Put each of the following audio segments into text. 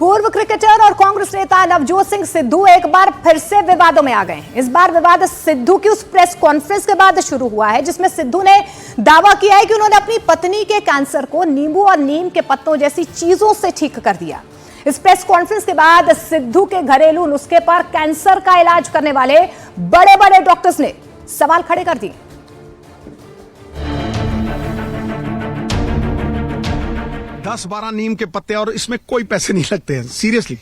पूर्व क्रिकेटर और कांग्रेस नेता नवजोत सिंह सिद्धू एक बार फिर से विवादों में आ गए। इस बार विवाद सिद्धू की उस प्रेस कॉन्फ्रेंस के बाद शुरू हुआ है जिसमें सिद्धू ने दावा किया है कि उन्होंने अपनी पत्नी के कैंसर को नींबू और नीम के पत्तों जैसी चीजों से ठीक कर दिया। इस प्रेस कॉन्फ्रेंस के बाद सिद्धू के घरेलू नुस्खे पर कैंसर का इलाज करने वाले बड़े बड़े डॉक्टर्स ने सवाल खड़े कर दिए। 10-12 नीम के पत्ते और इसमें कोई पैसे नहीं लगते हैं। सीरियसली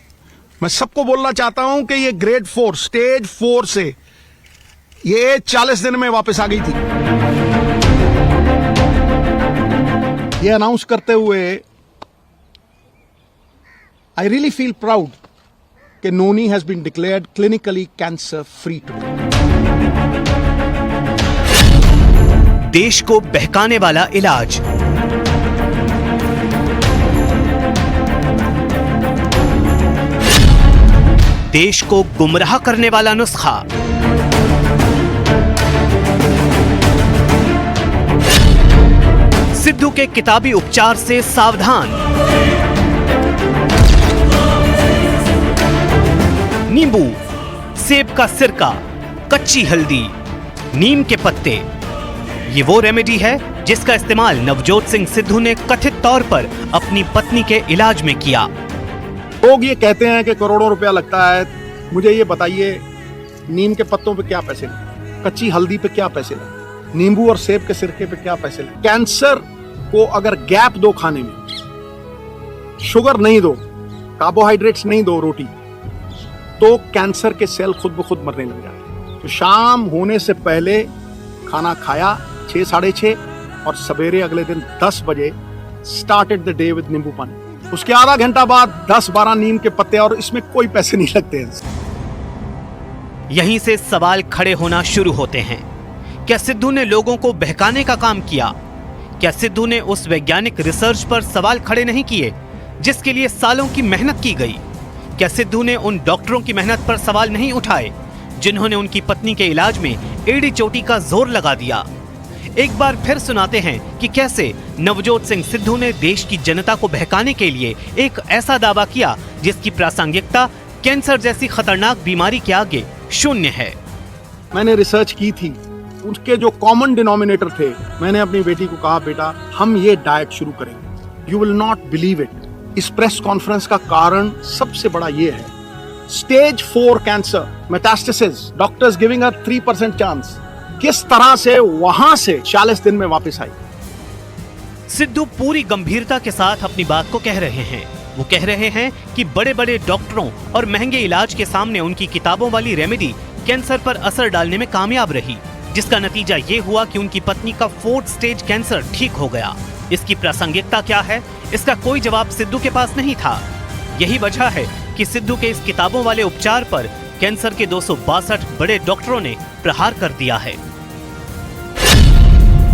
मैं सबको बोलना चाहता हूं कि ये ग्रेड 4 स्टेज 4 से ये 40 दिन में वापस आ गई थी। ये अनाउंस करते हुए आई रियली फील प्राउड कि Noni has been declared clinically cancer free today. देश को बहकाने वाला इलाज, देश को गुमराह करने वाला नुस्खा, सिद्धू के किताबी उपचार से सावधान। नींबू, सेब का सिरका, कच्ची हल्दी, नीम के पत्ते, ये वो रेमेडी है जिसका इस्तेमाल नवजोत सिंह सिद्धू ने कथित तौर पर अपनी पत्नी के इलाज में किया। लोग ये कहते हैं कि करोड़ों रुपया लगता है। मुझे ये बताइए, नीम के पत्तों पे क्या पैसे लगे, कच्ची हल्दी पे क्या पैसे लगे, नींबू और सेब के सिरके पे क्या पैसे लगे। कैंसर को अगर गैप दो खाने में, शुगर नहीं दो, कार्बोहाइड्रेट्स नहीं दो रोटी, तो कैंसर के सेल खुद ब खुद मरने लग जाते। तो शाम होने से पहले खाना खाया 6-6:30 और सवेरे अगले दिन 10 बजे स्टार्टेड द डे विद नींबू पानी। उसके आधा घंटा बाद 10-12 नीम के पत्ते और इसमें कोई पैसे नहीं लगते हैं। यहीं से सवाल खड़े होना शुरू होते हैं। क्या सिद्धू ने लोगों को बहकाने का काम किया? क्या सिद्धू ने उस वैज्ञानिक रिसर्च पर सवाल खड़े नहीं किए जिसके लिए सालों की मेहनत की गई? क्या सिद्धू ने उन डॉक्टरों की मेहनत पर सवाल नहीं उठाए जिन्होंने उनकी पत्नी के इलाज में एड़ी चोटी का जोर लगा दिया? एक बार फिर सुनाते हैं कि कैसे नवजोत सिंह सिद्धू ने देश की जनता को बहकाने के लिए एक ऐसा दावा किया जिसकी प्रासंगिकता कैंसर जैसी खतरनाक बीमारी के आगे शून्य है। मैंने रिसर्च की थी, उसके जो कॉमन डिनोमिनेटर थे, मैंने अपनी बेटी को कहा, बेटा हम ये डाइट शुरू करेंगे, you will not believe it. इस प्रेस कॉन्फ्रेंस का कारण सबसे बड़ा ये है, stage 4 cancer metastasis, doctors giving a 3% chance, किस तरह से वहां से 40 दिन में वापस आई। सिद्धू पूरी गंभीरता के साथ अपनी बात को कह रहे हैं। वो कह रहे हैं कि बड़े बड़े डॉक्टरों और महंगे इलाज के सामने उनकी किताबों वाली रेमेडी कैंसर पर असर डालने में कामयाब रही, जिसका नतीजा ये हुआ कि उनकी पत्नी का 4th स्टेज कैंसर ठीक हो गया। इसकी प्रासंगिकता क्या है, इसका कोई जवाब सिद्धू के पास नहीं था। यही वजह है कि सिद्धू के इस किताबों वाले उपचार पर कैंसर के 262 बड़े डॉक्टरों ने प्रहार कर दिया है।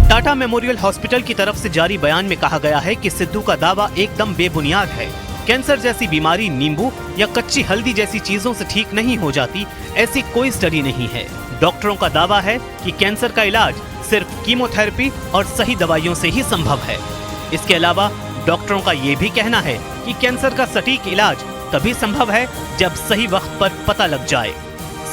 टाटा मेमोरियल हॉस्पिटल की तरफ से जारी बयान में कहा गया है कि सिद्धू का दावा एकदम बेबुनियाद है। कैंसर जैसी बीमारी नींबू या कच्ची हल्दी जैसी चीजों से ठीक नहीं हो जाती, ऐसी कोई स्टडी नहीं है। डॉक्टरों का दावा है कि कैंसर का इलाज सिर्फ कीमोथेरेपी और सही दवाइयों से ही संभव है। इसके अलावा डॉक्टरों का ये भी कहना है कि कैंसर का सटीक इलाज तभी संभव है जब सही वक्त पर पता लग जाए।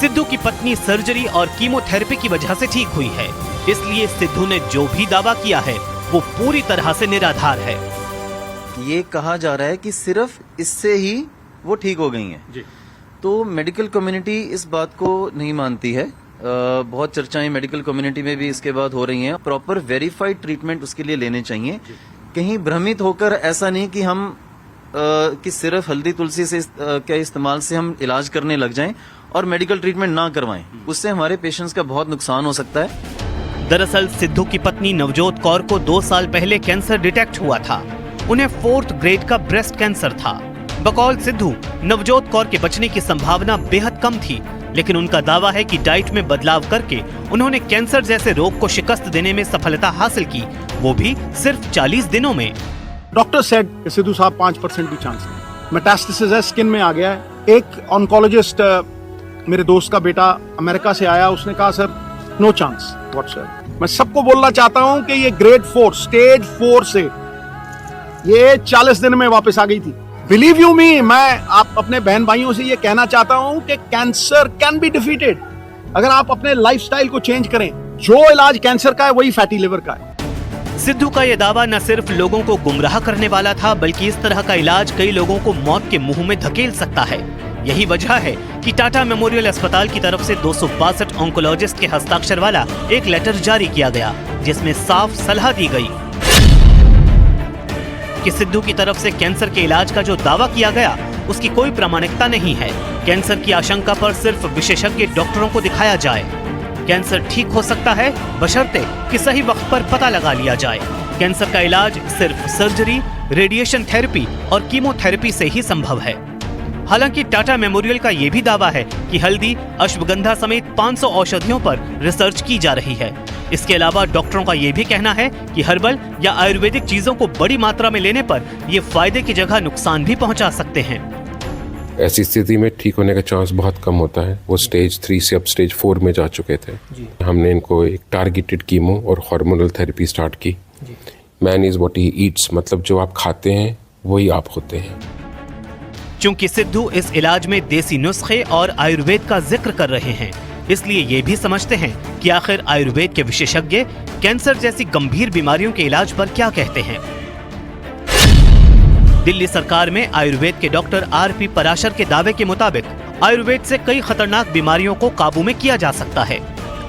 सिद्धू की पत्नी सर्जरी और कीमोथेरेपी की वजह से ठीक हुई है, इसलिए सिद्धू ने जो भी दावा किया है वो पूरी तरह से निराधार है। ये कहा जा रहा है कि सिर्फ इससे ही वो ठीक हो गई हैं जी। तो मेडिकल कम्युनिटी इस बात को नहीं मानती है। बहुत चर्चाएं मेडिकल कम्युनिटी में भी इसके बाद हो रही हैं। प्रॉपर वेरीफाइड ट्रीटमेंट उसके लिए लेने चाहिए। कहीं भ्रमित होकर ऐसा नहीं कि हम कि सिर्फ हल्दी तुलसी से के इस्तेमाल से हम इलाज करने लग जाएं और मेडिकल ट्रीटमेंट ना करवाएं, उससे हमारे पेशेंट्स का बहुत नुकसान हो सकता है। दरअसल सिद्धू की पत्नी नवजोत कौर को 2 साल पहले कैंसर डिटेक्ट हुआ था। उन्हें 4th ग्रेड का ब्रेस्ट कैंसर था। बकौल सिद्धू, नवजोत कौर के बचने की संभावना बेहद कम थी, लेकिन उनका दावा है कि डाइट में बदलाव करके उन्होंने कैंसर जैसे रोग को शिकस्त देने में सफलता हासिल की, वो भी सिर्फ 40 दिनों में। डॉक्टर सेड सिद्धू साहब 5% भी चांस नहीं, मेटास्टेसिस है, स्किन में आ गया है। एक ऑन्कोलॉजिस्ट मेरे दोस्त का बेटा अमेरिका से आया, उसने कहा सर नो चांस व्हाटसएवर। मैं सबको बोलना चाहता हूं कि ये ग्रेड 4 स्टेज 4 से ये 40 दिन में वापस आ गई थी, बिलीव यू मी, मैं आप अपने बहन भाइयों से ये कहना चाहता हूं कि कैंसर कैन बी डिफीटेड अगर आप अपने लाइफस्टाइल को चेंज करें। जो इलाज कैंसर का है वही फैटी लिवर का है। सिद्धू का ये दावा न सिर्फ लोगों को गुमराह करने वाला था, बल्कि इस तरह का इलाज कई लोगों को मौत के मुंह में धकेल सकता है। यही वजह है कि टाटा मेमोरियल अस्पताल की तरफ से 262 ऑन्कोलॉजिस्ट के हस्ताक्षर वाला एक लेटर जारी किया गया, जिसमें साफ सलाह दी गई कि सिद्धू की तरफ से कैंसर के इलाज का जो दावा किया गया उसकी कोई प्रामाणिकता नहीं है। कैंसर की आशंका पर सिर्फ विशेषज्ञ डॉक्टरों को दिखाया जाए। कैंसर ठीक हो सकता है बशर्ते कि सही वक्त पर पता लगा लिया जाए। कैंसर का इलाज सिर्फ सर्जरी, रेडिएशन थेरेपी और कीमोथेरेपी से ही संभव है। हालांकि टाटा मेमोरियल का ये भी दावा है कि हल्दी, अश्वगंधा समेत 500 औषधियों पर रिसर्च की जा रही है। इसके अलावा डॉक्टरों का ये भी कहना है कि हर्बल या आयुर्वेदिक चीजों को बड़ी मात्रा में लेने पर ये फायदे की जगह नुकसान भी पहुंचा सकते हैं। ऐसी स्थिति में ठीक होने का चांस बहुत कम होता है। वो स्टेज 3 से अब स्टेज 4 में जा चुके थे। हमने इनको एक टारगेटेड कीमो और हार्मोनल थेरेपी स्टार्ट की। Man is what he eats, मतलब जो आप खाते हैं वही आप होते हैं। चूंकि सिद्धू इस इलाज में देसी नुस्खे और आयुर्वेद का जिक्र कर रहे हैं, इसलिए ये भी समझते हैं कि आखिर आयुर्वेद के विशेषज्ञ कैंसर जैसी गंभीर बीमारियों के इलाज पर क्या कहते हैं। दिल्ली सरकार में आयुर्वेद के डॉक्टर आर.पी. पराशर के दावे के मुताबिक आयुर्वेद से कई खतरनाक बीमारियों को काबू में किया जा सकता है।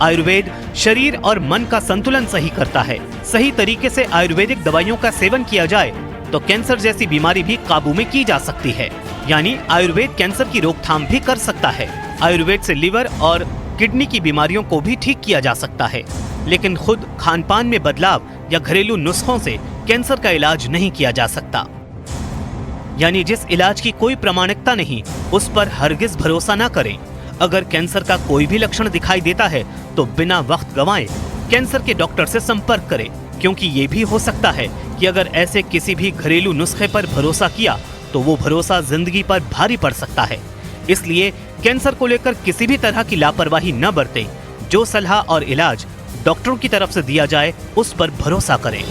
आयुर्वेद शरीर और मन का संतुलन सही करता है। सही तरीके से आयुर्वेदिक दवाइयों का सेवन किया जाए तो कैंसर जैसी बीमारी भी काबू में की जा सकती है। यानी आयुर्वेद कैंसर की रोकथाम भी कर सकता है। आयुर्वेद से लिवर और किडनी की बीमारियों को भी ठीक किया जा सकता है। लेकिन खुद खानपान में बदलाव या घरेलू नुस्खों से कैंसर का इलाज नहीं किया जा सकता। यानी जिस इलाज की कोई प्रामाणिकता नहीं, उस पर हरगिज भरोसा ना करें। अगर कैंसर का कोई भी लक्षण दिखाई देता है तो बिना वक्त गंवाए कैंसर के डॉक्टर से संपर्क करें, क्योंकि ये भी हो सकता है कि अगर ऐसे किसी भी घरेलू नुस्खे पर भरोसा किया तो वो भरोसा जिंदगी पर भारी पड़ सकता है। इसलिए कैंसर को लेकर किसी भी तरह की लापरवाही न बरतें। जो सलाह और इलाज डॉक्टरों की तरफ से दिया जाए उस पर भरोसा करें।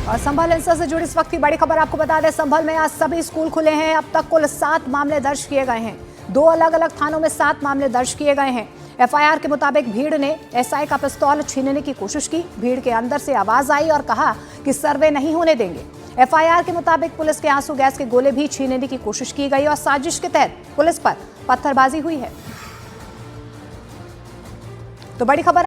और संभल हिंसा से जुड़ी इस वक्त की बड़ी खबर आपको बता दें, संभल में आज सभी स्कूल खुले हैं। अब तक कुल 7 मामले दर्ज किए गए हैं। 2 अलग अलग थानों में 7 मामले दर्ज किए गए हैं। एफआईआर के मुताबिक भीड़ ने एसआई का पिस्तौल छीनने की कोशिश की। भीड़ के अंदर से आवाज आई और कहा कि सर्वे नहीं होने देंगे। एफआईआर के मुताबिक पुलिस के आंसू गैस के गोले भी छीनने की कोशिश की गई और साजिश के तहत पुलिस पर पत्थरबाजी हुई है। तो बड़ी खबर